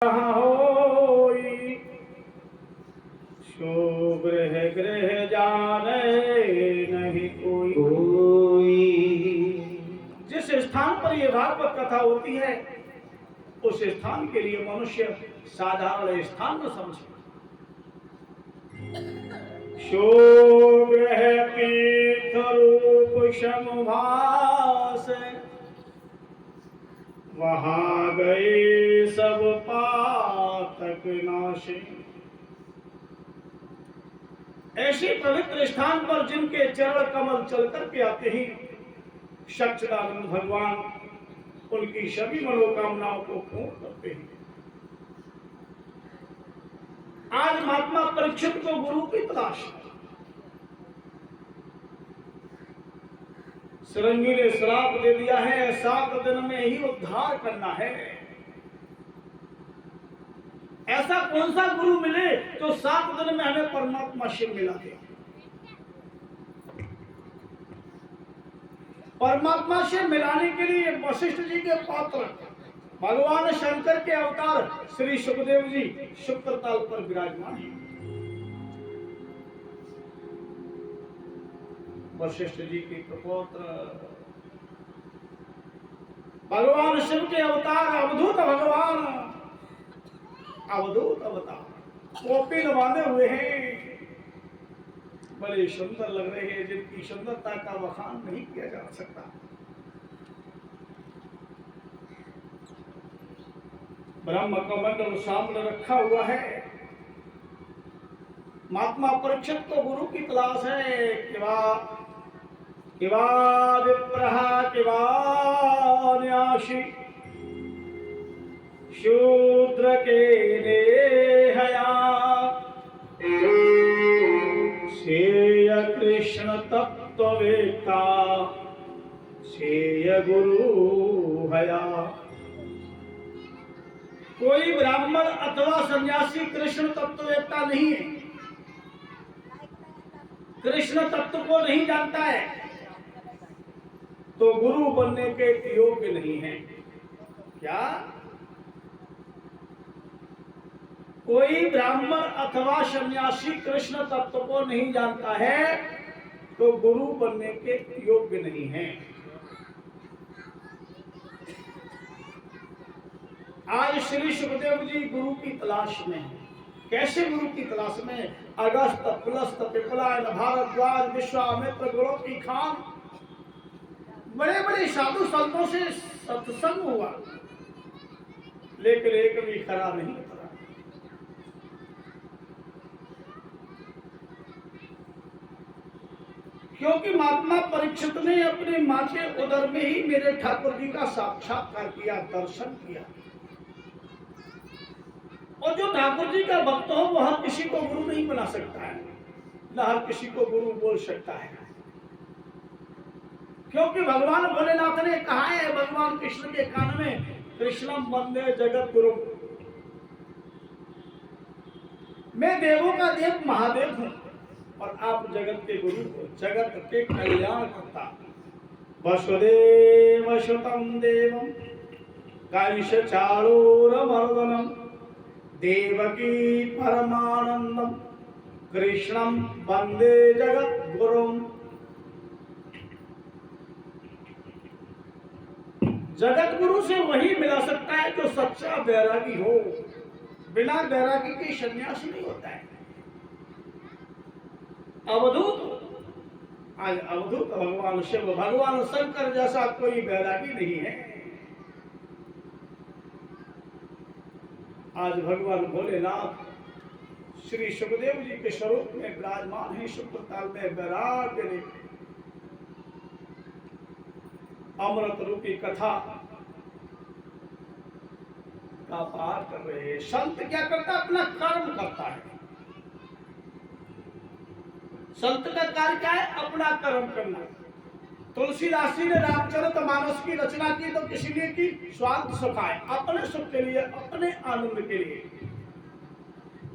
होई सो गृह गृह जाने नहीं कोई। जिस स्थान पर यह भागवत कथा होती है उस स्थान के लिए मनुष्य साधारण स्थान न समझे। सो गृह तीर्थ रूप समभास वहां गए सब पातक नाशे। ऐसे पवित्र स्थान पर जिनके चरण कमल चल करके आते ही सच्चिदानंद भगवान उनकी सभी मनोकामनाओं को पूर्ण करते हैं। आज महात्मा परीक्षित को गुरु की तलाश है। सरंगी ने श्राप दे दिया है 7 दिन में ही उद्धार करना है। ऐसा कौन सा गुरु मिले जो 7 दिन में हमें परमात्मा से मिला दे। परमात्मा से मिलाने के लिए वशिष्ठ जी के पात्र भगवान शंकर के अवतार श्री सुखदेव जी शुक्रताल पर विराजमान है। वशिष्ठ जी के प्रपौत्र भगवान शिव के अवतार अवधूत भगवान अवधूत अवतार कौपीन बांधे हुए हैं। बड़े सुंदर लग रहे हैं जिनकी सुंदरता का बखान नहीं किया जा सकता। ब्रह्म कमंडल सामने रखा हुआ है। महात्मा परीक्षित को गुरु की तलाश है। किवा विप्रहा किवा न्यासी शूद्र के नेहया सेय कृष्ण तत्ववेत्ता सेय गुरु हया। कोई ब्राह्मण अथवा सन्यासी कृष्ण तत्ववेत्ता नहीं है, कृष्ण तत्व को नहीं जानता है तो गुरु बनने के योग्य नहीं है। क्या कोई ब्राह्मण अथवा सन्यासी कृष्ण तत्व को नहीं जानता है तो गुरु बनने के योग्य नहीं है। आज श्री सुखदेव जी गुरु की तलाश में हैं। कैसे गुरु की तलाश में? अगस्त पुलस्त पिपलायन भारद्वाज विश्वामित्र गुरु की खान बड़े बड़े साधु संतों से सत्संग हुआ लेकिन एक भी खरा नहीं उतरा। क्योंकि महात्मा परीक्षित ने अपने मां के उदर में ही मेरे ठाकुर जी का साक्षात्कार किया, दर्शन किया। और जो ठाकुर जी का भक्त हो वो हर किसी को गुरु नहीं बना सकता है, न हर किसी को गुरु बोल सकता है। क्योंकि भगवान भोलेनाथ ने कहा है भगवान कृष्ण के कान में, कृष्णम वंदे जगत गुरु, मैं देवों का देव महादेव हूं और आप जगत के गुरु हो, जगत के कल्याण करता। वसुदेव सुतम देवम कंस चारूरमर्दनम देवकी परमानंदम कृष्णम वंदे जगत गुरुम। जगत गुरु से वही मिला सकता है जो सच्चा बैरागी हो। बिना बैरागी के सन्यास नहीं होता है। अवधूत, आज अवधूत भगवान शिव भगवान शंकर जैसा कोई बैरागी नहीं है। आज भगवान भोलेनाथ श्री सुखदेव जी के स्वरूप में विराजमान है। शुक्रताल में वैराग्य ने अमृत रूपी कथा का पाठ कर रहे हैं। संत क्या करता है? अपना कर्म करता है। संत का कार्य क्या है? अपना कर्म करना। तुलसीदास जी ने रामचरितमानस की रचना की तो किसी लिए की? स्वार्थ सुखाए, अपने सुख के लिए, अपने आनंद के लिए।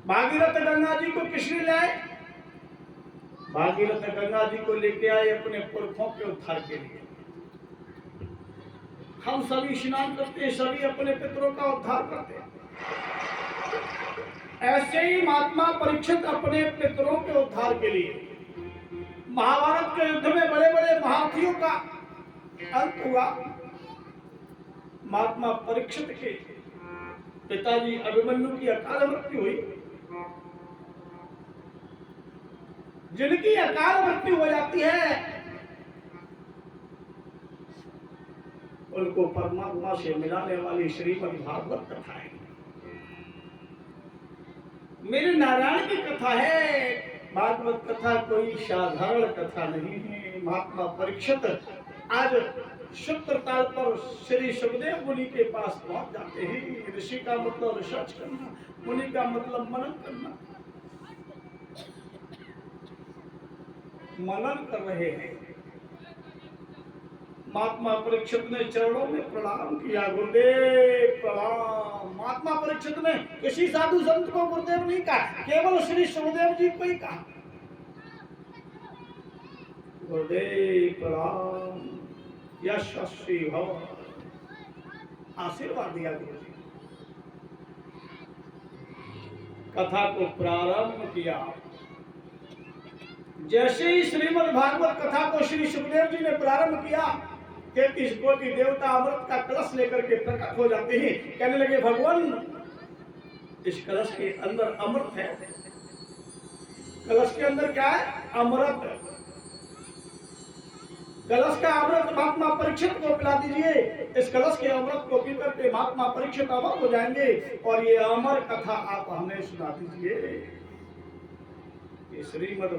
भागीरथ गंगा जी को किसने लाए? भागीरथ गंगा जी को लेके आए अपने पुरखों के उद्धार के लिए। हम सभी स्नान करते हैं, सभी अपने पितरों का उद्धार करते हैं। ऐसे ही महात्मा परीक्षित अपने पितरों के उद्धार के लिए महाभारत के युद्ध में बड़े बड़े महारथियों का अंत हुआ। महात्मा परीक्षित के पिताजी अभिमन्यु की अकाल मृत्यु हुई। जिनकी अकाल मृत्यु हो जाती है उनको परमात्मा से मिलाने वाली श्रीमद् भागवत कथा है। मेरे नारायण की कथा है। भागवत कथा कोई साधारण कथा नहीं है। महात्मा परीक्षित आज शुक्र ताल पर श्री सुखदेव मुनि के पास पहुंच जाते हैं। ऋषि का मतलब रिसर्च करना, मुनि का मतलब मनन करना। मनन कर रहे हैं। महात्मा परीक्षित ने चरणों में प्रणाम किया। गुरुदेव प्रणाम। महात्मा परीक्षित ने किसी साधु संत को गुरुदेव नहीं कहा, केवल श्री सुखदेव जी को ही कहा गुरुदेव प्रणाम, यशस्वी भव। आशीर्वाद दिया गुरु जी। कथा को प्रारंभ किया। जैसे ही श्रीमद् भागवत कथा को श्री सुखदेव जी ने प्रारंभ किया, 33 कोटि देवता अमृत का कलश लेकर के प्रकट हो जाते हैं। कहने लगे भगवान, इस कलश के अंदर अमृत है। कलश के अंदर क्या है? अमृत। कलश का अमृत महात्मा परीक्षित को पिला दीजिए। इस कलश के अमृत को पीकर के महात्मा परीक्षित अमर हो जाएंगे और ये अमर कथा आप हमें सुना दीजिए। श्रीमद्